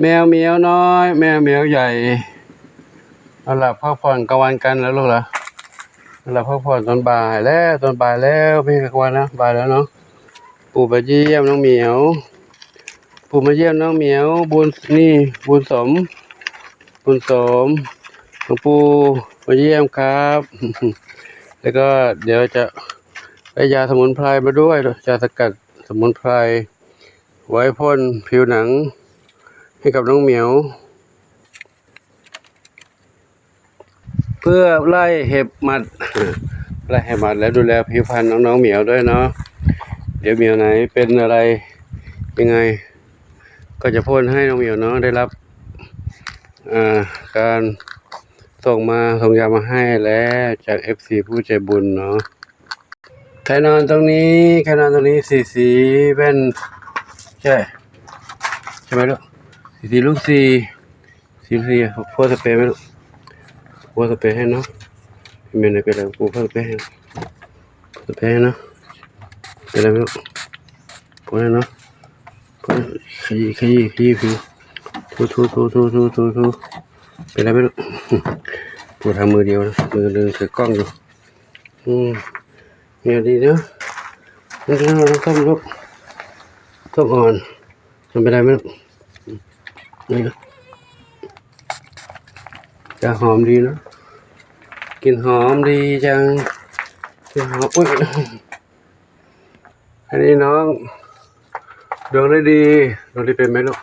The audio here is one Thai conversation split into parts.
แมวเหมียวน้อยแมวเหมียวใหญ่เอาหลับพักผ่อนกลางวันกันแล้วลูกเหรอเอาหลับพักผ่อนตอนบ่ายแล้วไม่ใช่กลางวันนะบ่ายแล้วเนาะปู่มาเยี่ยมน้องเหมียวปู่มาเยี่ยมน้องเหมียวบุญสมหลวงปู่มาเยี่ยมครับ แล้วก็เดี๋ยวจะได้ยาสมุนไพรมาด้วยยาสกัดสมุนไพรไว้พ่นผิวหนังให้กับน้องเหมียวเพื่อไล่เห็บหมัดและดูแลผิวพรรณน้องๆเหมียวด้วยเนาะเดี๋ยวเหมียวไหนเป็นอะไรยังไงก็จะพ่นให้น้องเหมียวเนาะได้รับการส่งยามาให้แล้วจาก FC ผู้ใจบุญเนาะใครนอนตรงนี้สีแว่นใช่ไหมลูกสีลูกสีพ่นสเปรย์ไหมลูกพ่นสเปรย์ให้เนาะเมนเป็นอะไรพ่นสเปรย์ให้เนาะเป็นอะไรไม่รู้พ่นให้เนาะพ่นขยี้ผิวทูเป็นอะไรไม่รู้ปวดทำมือเดียวนะมือหนึ่งถือกล้องอยู่เนี่ยดีเนาะมันจะเราต้มลูกต้มอ่อนทำเป็นอะไรไม่รู้นี่นะจะหอมดีเนาะกลิ่นหอมดีจังกลิ่นหอมอุ้ยอันนี้น้องดวงได้ดีเป็นไหมลูก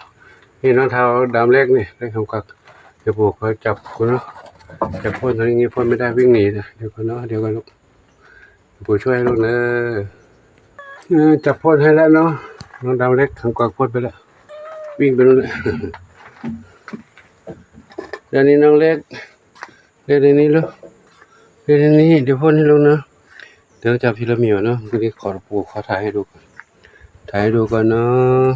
นี่น้องเท้าดำเล็กนี่ได้ของกักเดี๋ยวปู่เขาจับคุณเนาะจับพ่นตอนนี้พ่นไม่ได้วิ่งหนีนะเดี๋ยวกันลูกปู่ช่วยลูกนะจับพ่นให้แล้วเนาะน้องดำเล็กของกักพ่นไปแล้ววิ่งไปนู่นเลยเดี๋ยวนี้น้องเล็กเดี๋ยวนี้ลูกเดี๋ยวพ่นให้ลูกนะเดี๋ยวจับทีละเหมียวเนาะทีนี้ปู่ขอถ่ายให้ดูก่อนเนาะ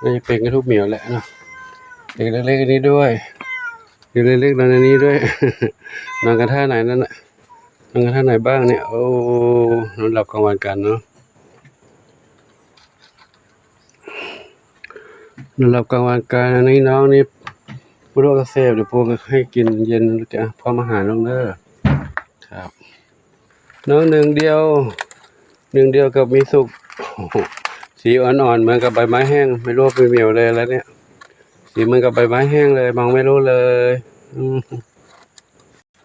น่าจะเป็นกันทุกเหมียวแหละเนาะเด็กเล็กๆอันนี้ด้วยเด็กเล็กๆนอนอันนี้ด้วย นอนกันท่าไหนนั่นน่ะนอนกันท่าไหนบ้างเนี่ยโอ้นอนหลับกลางวันกันเนาะนอนหลับกลางวันกันอันนี้น้องนี่ปู่โรคเสพเดี๋ยวปู่ให้กินเย็นจะพร้อมอาหารน้องเด้อครับน้องหนึ่งเดียวกับมีสุขสีอ่อนๆเหมือนกับใบไม้แห้งไม่รู้เป็นเหมียวเลยแล้วเนี่ยสีเหมือนกับใบไม้แห้งเลยมองไม่รู้เลย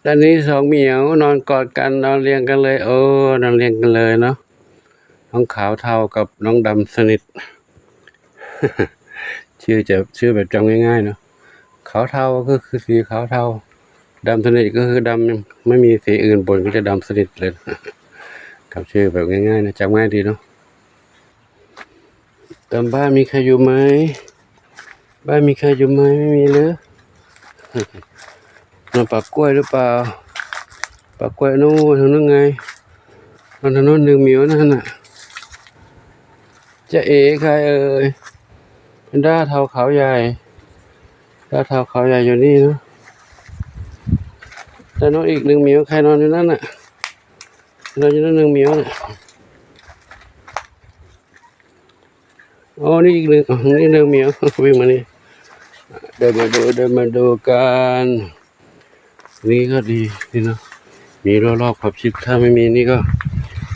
ด้านนี้2เหมียวนอนกอดกันนอนเรียงกันเลยนอนเรียงกันเลยเนาะน้องขาวเทากับน้องดำสนิท ชื่อแบบจำง่ายๆเนาะขาวเทาก็คือสีขาวเทาดำสนิทก็คือดำไม่มีสีอื่นปนก็จะดำสนิทเลย กับชื่อแบบง่ายๆนะจำง่ายดีเนาะตามบ้านมีใครอยู่ไหมไม่มีเลยนอนปากกล้วยหรือเปล่าปากกล้วยนู่นทางนั้นไงนอนทางนู้น1เหมียวนั่นน่ะจะเอ๋ใครเอ่ยเป็นด้าเทาขาวใหญ่อยู่นี่เนาะแต่นอนอีก1เหมียวใครนอนอยู่นั่นน่ะนอนอยู่นั่น1เหมียวน่ะนี่อีกนี่1เหมียววิ่งมานี่เดินมาดูกันนี่ก็ดีเนาะมีรอบๆขอบชิดถ้าไม่มีนี่ก็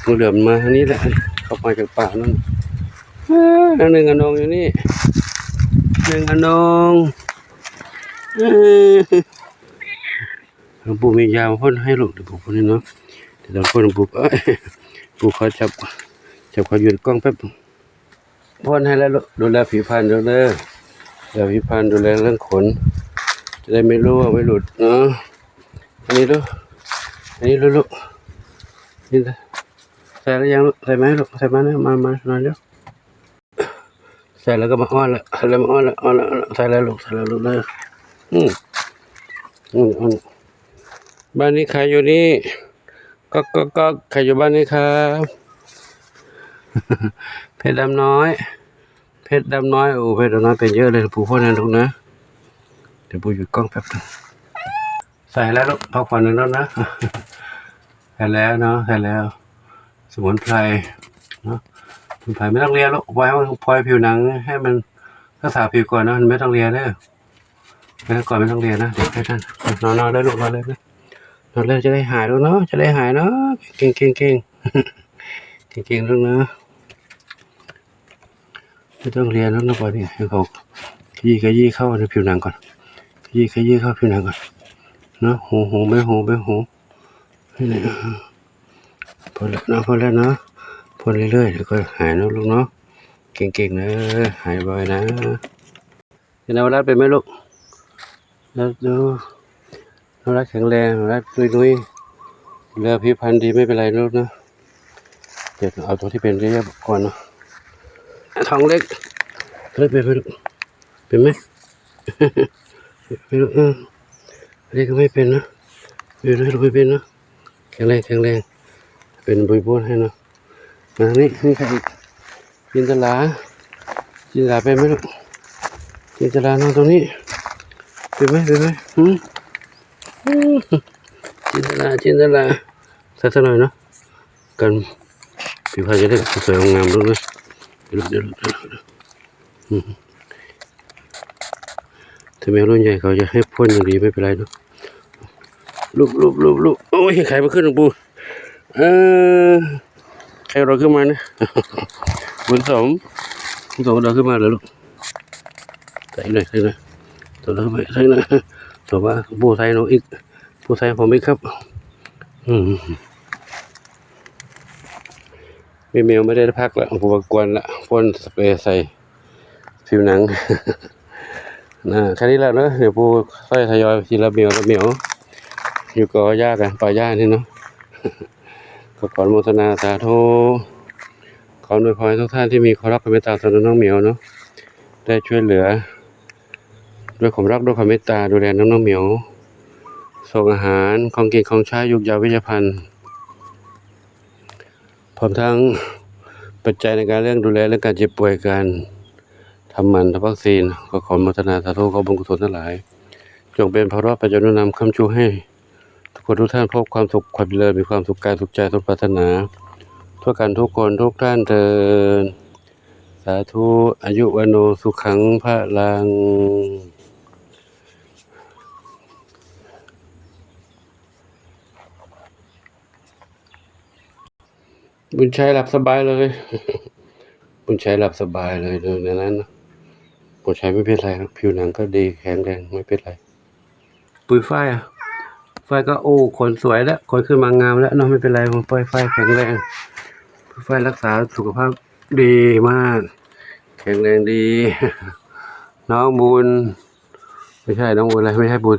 งูเหลือมมาทางนี้แหละเข้ามาจากป่านั่นหนึ่งอนงอยู่นี่1อนงหลวงปู่มียามาพ่นให้ลูกเดี๋ยวปู่พ่นให้เนาะเดี๋ยวพ่นปู่ปู่เขาจับเขาหยุดกล้องแป๊บพ่นให้แล้วดูแลผิวพรรณดูแลดูแลเรื่องขนจะได้ไม่รั่วไม่หลุดเนาะอันนี้ลูกนี่ใส่แล้วยังใส่ไหมลูกใส่มาเนี่ยมาหน่อยเร็วใส่แล้วก็มาอ้อนแล้วใส่แล้วลูกเลยบ้านนี้ใครอยู่นี่ก็ใครอยู่บ้านนี้ครับเพชรดำน้อยเพชรดำน้อยเป็นเยอะเลยปู่พ่อนะลูกนะเดี๋ยวปู่หยุดกล้องแป๊บนึงใส่แล้วลูกพักผ่อนหนึ่งแล้วนะใส่แล้วเนาะสมุนไพรเนาะสมุนไพรไม่ต้องเรียนลูกไว้มันพลอยผิวหนังให้มัน รักษาผิวก่อนนะไม่ต้องเรียนเด้อไม่ก่อนไม่ต้องเรียนนะเดี๋ยวให้ท่านนอนได้ลูกนอนเลยนะนอนเลยจะได้หายแล้วเนาะจะได้หายเนาะเก่งลูกนะไม่ต้องเรียนแล้วนะก่อนนี่ให้เขาขยี้เข้าในผิวหนังก่อนขยี้เข้าผิวหนังก่อนเนาะหูไม่หูนี่พอแล้วเนาะพอเรื่อยๆเดี๋ยวก็หายนะลูกเนาะเก่งนะหายบ่อยนะจะนวรัตเป็นไหมลูกแล้วดูนวรัตแข็งแรงนวรัตลุยเรือพิพันธ์ดีไม่เป็นไรลูกนะเดี๋ยวเอาตัวที่เป็นเรียบก่อนเนาะท้องเล็กเป็นไหมลูกเป็นไหมไม่รู้เล็กก็ไม่เป็นนะไม่เป็นนะแข็งแรงเป็นบุยบุญให้เนาะนี่ใครอีกจินตลาเป็นไหมลูกจินตลานอนตรงนี้เป็นไหมจินตลาสักหน่อยเนาะกันผิวพรรณจะได้สวยงามลูกนะเดี๋ยวถ้าแมวรุ่นใหญ่เขาจะให้พ่นอย่างดีไม่เป็นไรเนาะลูกโอ้ยไข่มาขึ้นหลวงปู่ไข่เราขึ้นมานะบุญสมเราขึ้นมาเลยลูกใส่หน่อยตัวเราไม่ใส่หน่อยตัวว่าปูใส่น้องอีกปูใส่ผมอีกครับแมวไม่ได้พักแล้วผมกวนละพ่นสเปรย์ใส่ผิวหนังแค่นี้แล้วเนอะเดี๋ยวปูค่อยทยอยทีละเหมียวอยู่ก็ยากกันป่าหญ้านี่เนาะขอโมทนาสาธุขออวยพรทุกท่านที่มีความรักความเมตตาต่อน้องเหมียวเนาะได้ช่วยเหลือด้วยความรักด้วยความเมตตาดูแลน้องเหมียวส่งอาหารของกินของใช้ยุกยาวิทยาภัณฑ์พร้อมทั้งปัจจัยในการเรื่องดูแลเรื่องการเจ็บป่วยการทำวัคซีนขอโมทนาสาธุขอบุญกุศลทั้งหลายจงเป็นพระรอดปัจจุบันนำคำชูให้ทุกท่านพบความสุขความเจริญมีความสุขกายสุขใจสุขปรารถนาทั่วกันทุกคนทุกท่านเถิดสาธุอายุวโนสุขังพลังบุญชัยหลับสบายเลยบุญชัยหลับสบายเลยในนั้นบุญชัยไม่เป็นไรครับผิวหนังก็ดีแข็งแรงไม่เป็นไรปุ๋ยฝ้ายก็โอ้คนสวยแล้วคนขึ้นมางามแล้วเนาะไม่เป็นไรผมฝ้ายแข็งแรงฝ้ายรักษาสุขภาพดีมากแข็งแรงดีน้องบุญไม่ใช่น้องบุญอะไรไม่ใช่บุญ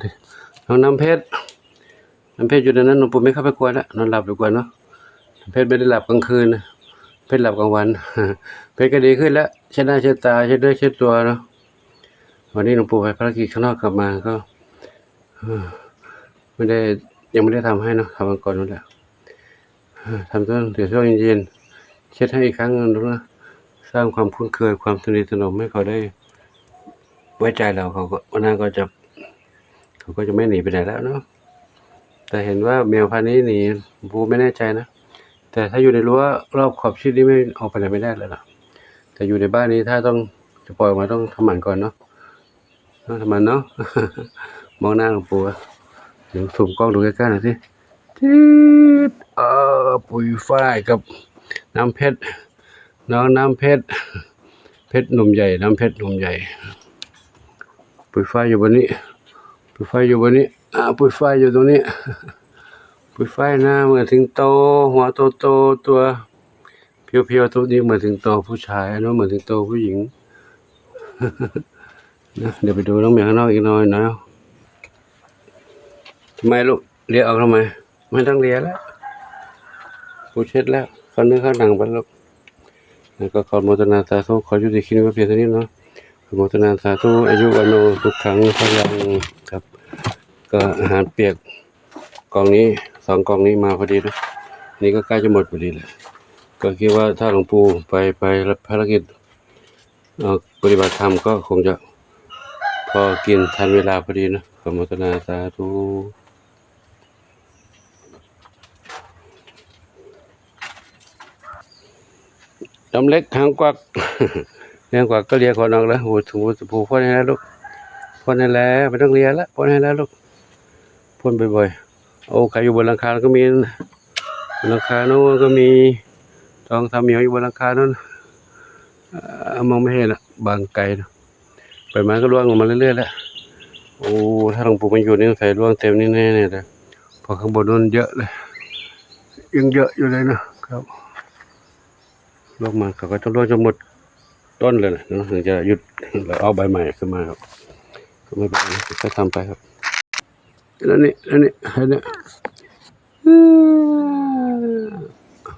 น้องน้ำเพชรอยู่ในนั้นหลวงปู่ไม่เข้าไปกวนแล้วนอนหลับดีกว่าเนาะเพชรไม่ได้หลับกลางคืนเพชรหลับกลางวันเพชรก็ดีขึ้นแล้วเช็ดหน้าเช็ดตาเช็ดเนื้อเช็ดตัวเนาะวันนี้หลวงปู่ไปภารกิจข้างนอกกลับมาก็ยังไม่ได้ทำให้เนาะทำก่อนนั่นแหละทำเดี๋ยวช่วงเย็นๆเช็ดให้อีกครั้งนึงนะสร้างความคุ้นเคยความสนิทสนมให้เขาได้ไว้ใจเราเขาก็วันนั้นเขาก็จะไม่หนีไปไหนแล้วเนาะแต่เห็นว่าแมวพันธุ์นี้หนีปูไม่แน่ใจนะแต่ถ้าอยู่ในรั้วรอบขอบชิดนี่ไม่ออกไปไหนไม่ได้แล้วล่ะแต่อยู่ในบ้านนี้ถ้าต้องจะปล่อยมาต้องทำหมันก่อนเนาะทำหมันเนาะ มองหน้าหลวงปู่เดี๋ยวซูมกล้องดูใกล้ๆหน่อยสิปุ๋ยฝ้ายกับน้ำเพชรน้องน้ำเพชรหนุ่มใหญ่น้ำเพชรหนุ่มใหญ่ปุ๋ยฝ้ายอยู่บนนี้ปุ๋ยฝ้ายอยู่ตรงนี้ปุ๋ยฝ้ายหน้าเหมือนสิงโตหัวโตตัวเพียวตัวนี้เหมือนสิงโตผู้ชายอันนู้นเหมือนสิงโตผู้หญิง นะเดี๋ยวไปดูน้องแมวข้างนอกอีกหน่อยนะทำไมลูกเลียออกทำไมไม่ต้องเลียแล้วปูเช็ดแล้วเขาเนื้อเขาหนังไปลูกแล้วก็ขอโมทนาสาธุขอยุติคลิปนี้ไว้เพียงเท่านี้เนาะขอโมทนาสาธุอายุวันโนสุขขังพลังครับก็อาหารเปียกกล่องนี้2 กล่องนี้มาพอดีนะนี่ก็ใกล้จะหมดพอดีเลยก็คิดว่าถ้าหลวงปู่ไปรับภารกิจปฏิบัติธรรมก็คงจะพอกินทันเวลาพอดีนะขอโมทนาสาธุดำเล็กหางกวัก เลี้ยงกว่าก็เลียก่อนออกแล้วโอ้ถูถูพ่นให้แล้วลูกพ่นให้แล้วไม่ต้องเลียแล้วพ่นให้แล้วลูกพ่นบ่อยๆโอ้ใครอยู่บนหลังคาก็มีบนหลังคาโน้นก็มีทองทำเหมียวอยู่บนหลังคาโน้นมองไม่เห็นอ่ะบางไกลใบไม้ก็ร่วงลงมาเรื่อยๆแล้วโอ้ถ้าหลวงปู่มันอยู่นี่ใส่ร่วงเต็มนี่แน่ๆเลยพอข้างบนนั้นเยอะเลยยังเยอะอยู่เลยนะครับร่วงมาเขาก็ต้องร่วงจนหมดต้นเลยนะถึงจะหยุดแล้วเอาใบใหม่ขึ้นมาครับก็ไม่เป็นไรก็ทำไปครับแล้วนี่